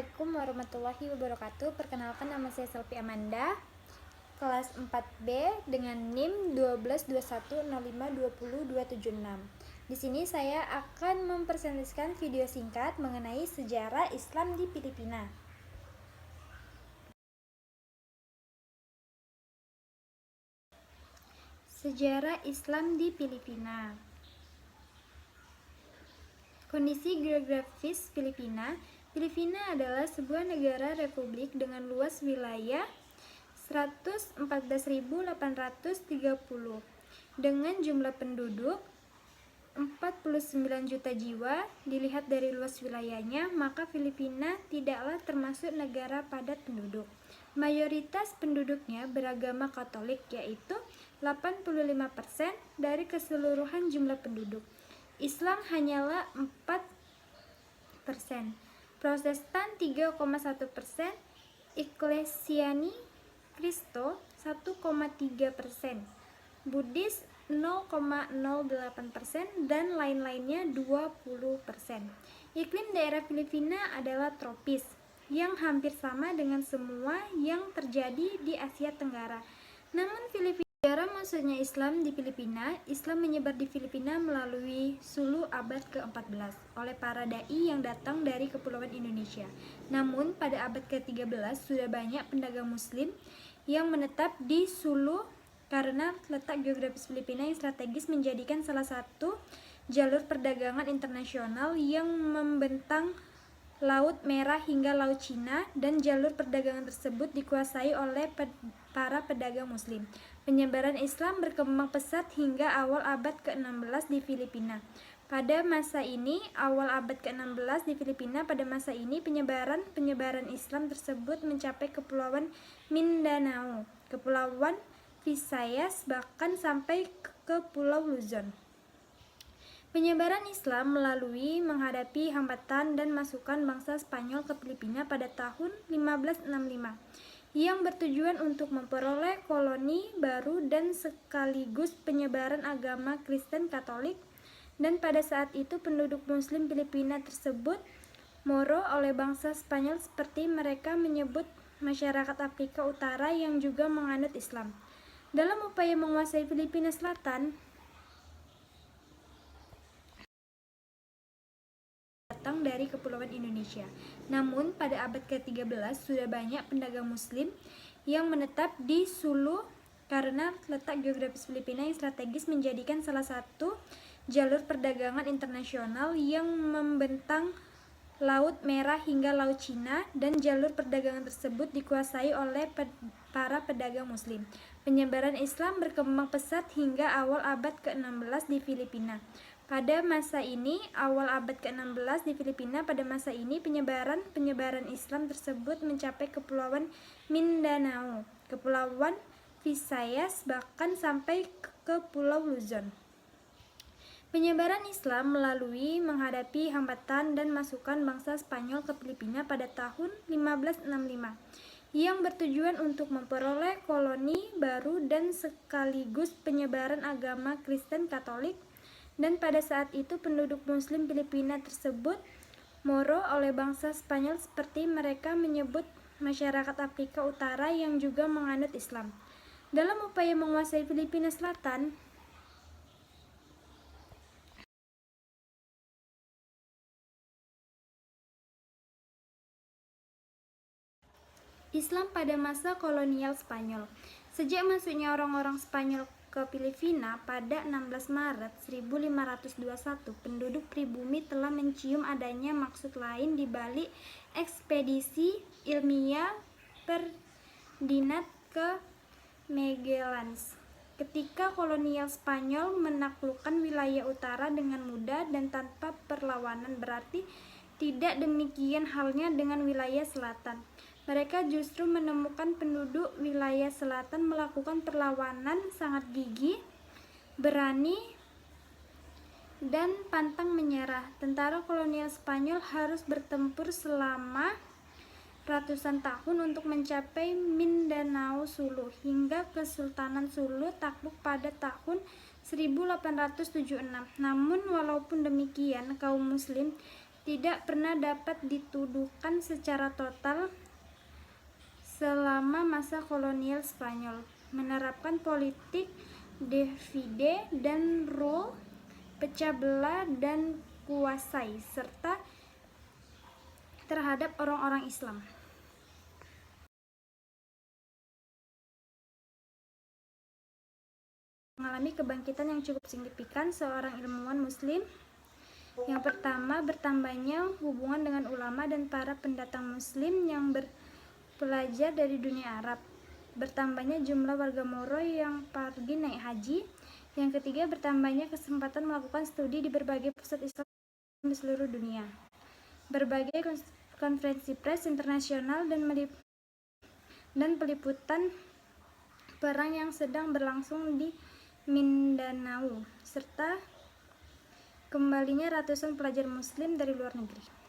Assalamualaikum warahmatullahi wabarakatuh. Perkenalkan, nama saya Selvi Amanda, kelas 4B dengan NIM 1221052026. Di sini saya akan mempresentasikan video singkat mengenai sejarah Islam di Filipina. Sejarah Islam di Filipina. Kondisi geografis Filipina. Filipina adalah sebuah negara republik dengan luas wilayah 114.830 dengan jumlah penduduk 49 juta jiwa. Dilihat dari luas wilayahnya, maka Filipina tidaklah termasuk negara padat penduduk. Mayoritas penduduknya beragama Katolik, yaitu 85% dari keseluruhan jumlah penduduk. Islam hanyalah 4%, Protestan 3,1%, Ecclesiani Cristo 1,3%, Buddhis 0,08%, dan lain-lainnya 20%. Iklim daerah Filipina adalah tropis, yang hampir sama dengan semua yang terjadi di Asia Tenggara. Namun sejarah masuknya Islam di Filipina. Islam menyebar di Filipina melalui Sulu abad ke-14 oleh para dai yang datang dari Kepulauan Indonesia. Namun pada abad ke-13 sudah banyak pedagang muslim yang menetap di Sulu karena letak geografis Filipina yang strategis menjadikan salah satu jalur perdagangan internasional yang membentang Laut Merah hingga Laut Cina, dan jalur perdagangan tersebut dikuasai oleh para pedagang muslim. Penyebaran Islam berkembang pesat hingga awal abad ke-16 di Filipina. Pada masa ini, penyebaran Islam tersebut mencapai Kepulauan Mindanao, Kepulauan Visayas, bahkan sampai ke Pulau Luzon. Penyebaran Islam melalui menghadapi hambatan dan masukan bangsa Spanyol ke Filipina pada tahun 1565 yang bertujuan untuk memperoleh koloni baru dan sekaligus penyebaran agama Kristen Katolik, dan pada saat itu penduduk muslim Filipina tersebut Moro oleh bangsa Spanyol, seperti mereka menyebut masyarakat Afrika Utara yang juga menganut Islam. Dalam upaya menguasai Filipina Selatan, datang dari Kepulauan Indonesia. Namun pada abad ke-13 sudah banyak pedagang muslim yang menetap di Sulu karena letak geografis Filipina yang strategis menjadikan salah satu jalur perdagangan internasional yang membentang Laut Merah hingga Laut Cina, dan jalur perdagangan tersebut dikuasai oleh para pedagang muslim. Penyebaran Islam berkembang pesat hingga awal abad ke-16 di Filipina. Pada masa ini, penyebaran Islam tersebut mencapai Kepulauan Mindanao, Kepulauan Visayas, bahkan sampai ke Pulau Luzon. Penyebaran Islam melalui menghadapi hambatan dan masukan bangsa Spanyol ke Filipina pada tahun 1565 yang bertujuan untuk memperoleh koloni baru dan sekaligus penyebaran agama Kristen Katolik, dan pada saat itu penduduk muslim Filipina tersebut Moro oleh bangsa Spanyol, seperti mereka menyebut masyarakat Afrika Utara yang juga menganut Islam. Dalam upaya menguasai Filipina Selatan, Islam pada masa kolonial Spanyol. Sejak masuknya orang-orang Spanyol ke Filipina pada 16 Maret 1521, penduduk pribumi telah mencium adanya maksud lain di balik ekspedisi ilmiah Ferdinand ke Magallanes. Ketika kolonial Spanyol menaklukkan wilayah utara dengan mudah dan tanpa perlawanan, berarti tidak demikian halnya dengan wilayah selatan. Mereka justru menemukan penduduk wilayah selatan melakukan perlawanan sangat gigih, berani, dan pantang menyerah. Tentara kolonial Spanyol harus bertempur selama ratusan tahun untuk mencapai Mindanao Sulu, hingga Kesultanan Sulu takluk pada tahun 1876. Namun walaupun demikian, kaum muslim tidak pernah dapat dituduhkan secara total selama masa kolonial Spanyol, menerapkan politik divide dan rule, pecah belah dan kuasai, serta terhadap orang-orang Islam. Mengalami kebangkitan yang cukup signifikan seorang ilmuwan Muslim. Yang pertama, bertambahnya hubungan dengan ulama dan para pendatang Muslim yang belajar dari dunia Arab. Bertambahnya jumlah warga Moro yang pergi naik haji. Yang ketiga, bertambahnya kesempatan melakukan studi di berbagai pusat Islam di seluruh dunia. Berbagai konferensi pers internasional dan peliputan perang yang sedang berlangsung di Mindanao, serta kembalinya ratusan pelajar Muslim dari luar negeri.